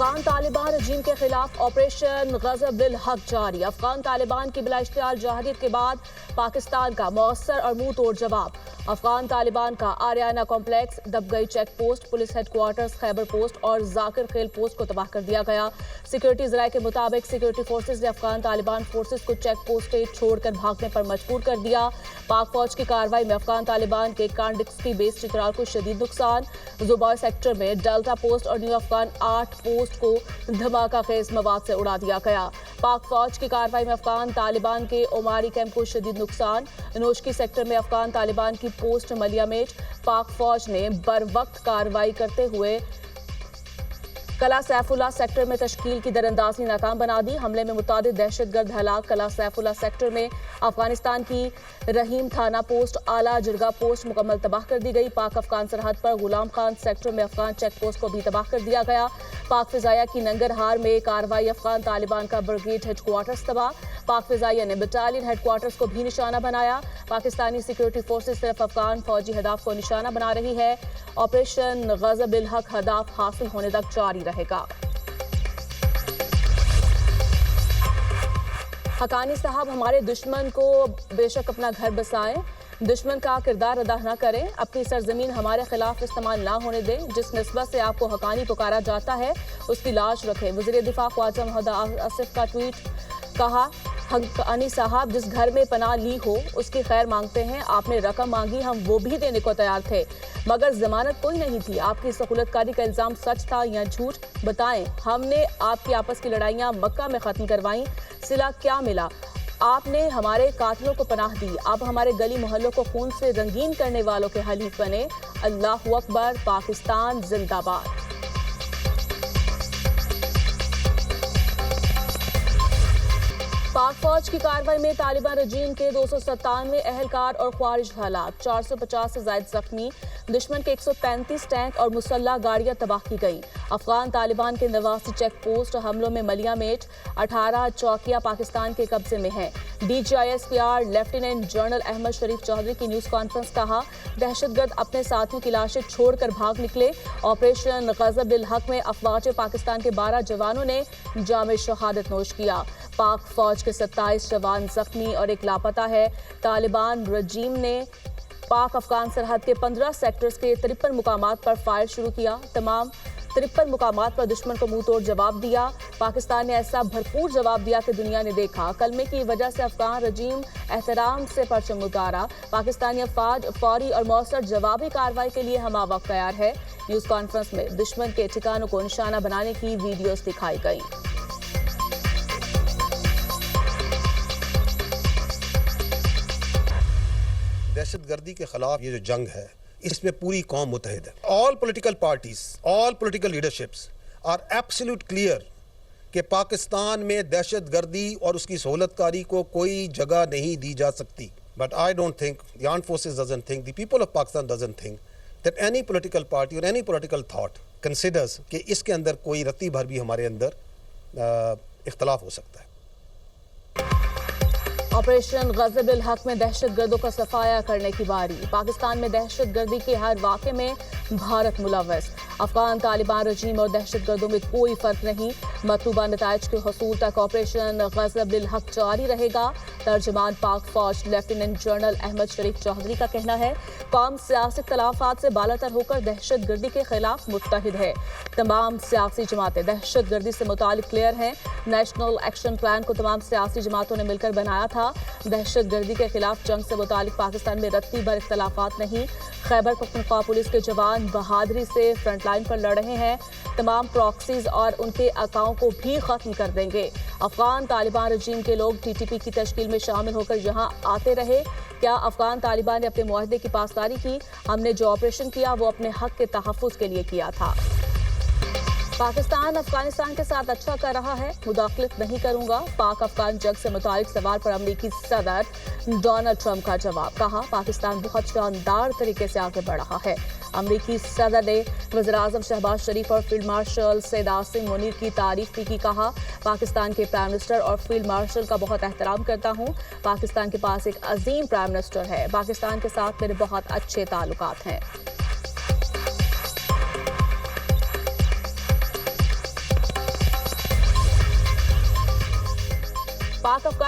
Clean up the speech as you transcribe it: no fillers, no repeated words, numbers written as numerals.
افغان طالبان رجیم کے خلاف آپریشن غضب للحق جاری۔ افغان طالبان کی بلا اشتعال جہادیت کے بعد پاکستان کا مؤثر اور منہ توڑ جواب۔ افغان طالبان کا Ariana complex, Dabgai check post, police headquarters Khyber post اور ذاکر خیل پوسٹ کو تباہ کر دیا گیا۔ سیکورٹی ذرائع کے مطابق سیکورٹی فورسز نے افغان طالبان فورسز کو چیک پوسٹیں چھوڑ کر بھاگنے پر مجبور کر دیا۔ پاک فوج کی کارروائی میں افغان طالبان کے کانڈکسکی بیس چترال کو شدید نقصان۔ زوبوئے سیکٹر میں ڈیلٹا پوسٹ اور نیو افغان 8 پوسٹ کو دھماکہ خیز مواد سے اڑا دیا گیا۔ پاک فوج کی کارروائی میں افغان طالبان کے اوماری کیمپ کو شدید نقصان۔ نوشکی سیکٹر میں افغان طالبان کی پوسٹ ملیا میٹ پاک فوج نے بر وقت کارروائی کرتے ہوئے قلعہ سیف اللہ سیکٹر میں تشکیل کی دراندازی ناکام بنا دی۔ حملے میں متعدد دہشت گرد ہلاک۔ قلعہ سیف اللہ سیکٹر میں افغانستان کی رحیم تھانہ پوسٹ، اعلیٰ جرگہ پوسٹ مکمل تباہ کر دی گئی۔ پاک افغان سرحد پر غلام خان سیکٹر میں افغان چیک پوسٹ کو بھی تباہ کر دیا گیا۔ پاک فضائیہ کی ننگرہار میں کارروائی، افغان طالبان کا بریگیڈ ہیڈ کوارٹرز تباہ۔ پاک فضائیہ نے بٹالین ہیڈ کوارٹرز کو بھی نشانہ بنایا۔ پاکستانی سیکورٹی فورسز صرف افغان فوجی ہدف کو نشانہ بنا رہی ہے۔ آپریشن غضب الحق ہدف حاصل ہونے تک جاری رہے گا۔ حقانی صاحب، ہمارے دشمن کو بے شک اپنا گھر بسائیں، دشمن کا کردار ادا نہ کریں، اپنی سرزمین ہمارے خلاف استعمال نہ ہونے دیں۔ جس نسبت سے آپ کو حقانی پکارا جاتا ہے اس کی لاج رکھیں۔ وزیر دفاع خواجہ محمد آصف کا ٹویٹ، کہا حقانی صاحب جس گھر میں پناہ لی ہو اس کی خیر مانگتے ہیں۔ آپ نے رقم مانگی، ہم وہ بھی دینے کو تیار تھے مگر ضمانت کوئی نہیں تھی۔ آپ کی سہولت کاری کا الزام سچ تھا یا جھوٹ بتائیں۔ ہم نے آپ کی آپس کی لڑائیاں مکہ میں ختم کروائیں، صلہ کیا ملا؟ آپ نے ہمارے قاتلوں کو پناہ دی، اب ہمارے گلی محلوں کو خون سے رنگین کرنے والوں کے حلیف بنے۔ اللہ اکبر، پاکستان زندہ باد۔ پاک فوج کی کارروائی میں طالبان رجیم کے 297 اہلکار اور خوارج ہلاک، 450 سے زائد زخمی۔ دشمن کے 135 ٹینک اور مسلح گاڑیاں تباہ کی گئیں۔ افغان طالبان کے 89 چیک پوسٹ حملوں میں ملیا میٹ، 18 چوکیاں پاکستان کے قبضے میں ہیں۔ D G I S P R lieutenant general Ahmed Sharif Chaudhry کی نیوز کانفرنس، کہا دہشت گرد اپنے ساتھیوں کی لاشیں چھوڑ کر بھاگ نکلے۔ آپریشن غضب الحق میں افواج پاکستان کے 12 جوانوں نے جام شہادت نوش کیا۔ پاک فوج کے 27 جوان زخمی اور ایک لاپتہ ہے۔ طالبان رجیم نے پاک افغان سرحد کے 15 سیکٹرز کے 53 مقامات پر فائر شروع کیا۔ تمام 53 مقامات پر دشمن کو منہ توڑ جواب دیا۔ پاکستان نے ایسا بھرپور جواب دیا کہ دنیا نے دیکھا۔ کلمے کی وجہ سے افغان رجیم احترام سے پرچم اتارا۔ پاکستانی افواج فوری اور مؤثر جوابی کارروائی کے لیے ہمہ وقت تیار ہے۔ نیوز کانفرنس میں دشمن کے ٹھکانوں کو نشانہ بنانے کی ویڈیوز دکھائی گئیں۔ دہشت گردی کے خلاف یہ جو جنگ ہے اس میں پوری قوم متحد ہے۔ All political parties, all political leaderships are absolute clear کہ پاکستان میں دہشت گردی اور اس کی سہولت کاری کو کوئی جگہ نہیں دی جا سکتی۔ But I don't think, the armed forces doesn't think, the people of Pakistan doesn't think that any political party اور اینی پولیٹیکل تھاٹ کنسیڈرز کہ اس کے اندر کوئی رتی بھر بھی ہمارے اندر اختلاف ہو سکتا ہے۔ آپریشن غضب الحق میں دہشت گردوں کا صفایا کرنے کی باری۔ پاکستان میں دہشت گردی کے ہر واقعے میں بھارت ملوث۔ افغان طالبان رجیم اور دہشت گردوں میں کوئی فرق نہیں۔ مطلوبہ نتائج کے حصول تک آپریشن غضب الحق جاری رہے گا۔ ترجمان پاک فوج لیفٹیننٹ جنرل احمد شریف چودھری کا کہنا ہے قوم سیاسی اختلافات سے بالاتر ہو کر دہشت گردی کے خلاف متحد ہے۔ تمام سیاسی جماعتیں دہشت گردی سے متعلق کلیئر ہیں۔ نیشنل ایکشن پلان کو تمام سیاسی جماعتوں نے مل کر بنایا تھا۔ دہشت گردی کے خلاف جنگ سے متعلق پاکستان میں رتی بھر اختلافات نہیں۔ خیبر پختونخوا پولیس کے جوان بہادری سے فرنٹ لائن پر لڑ رہے ہیں۔ تمام پراکسیز اور ان کے اکاؤں کو بھی ختم کر دیں گے۔ افغان طالبان رجیم کے لوگ ٹی ٹی پی کی تشکیل میں شامل ہو کر یہاں آتے رہے۔ کیا افغان طالبان نے اپنے معاہدے کی پاسداری کی؟ ہم نے جو آپریشن کیا وہ اپنے حق کے تحفظ کے لیے کیا تھا۔ پاکستان افغانستان کے ساتھ اچھا کر رہا ہے، مداخلت نہیں کروں گا۔ پاک افغان جنگ سے متعلق سوال پر امریکی صدر ڈونلڈ ٹرمپ کا جواب، کہا پاکستان بہت شاندار طریقے سے آگے بڑھ رہا ہے۔ امریکی صدر نے وزیر اعظم شہباز شریف اور فیلڈ مارشل سید عاصم منیر کی تعریف بھی کی، کہا پاکستان کے پرائم منسٹر اور فیلڈ مارشل کا بہت احترام کرتا ہوں۔ پاکستان کے پاس ایک عظیم پرائم منسٹر ہے، پاکستان کے ساتھ میرے بہت اچھے تعلقات ہیں۔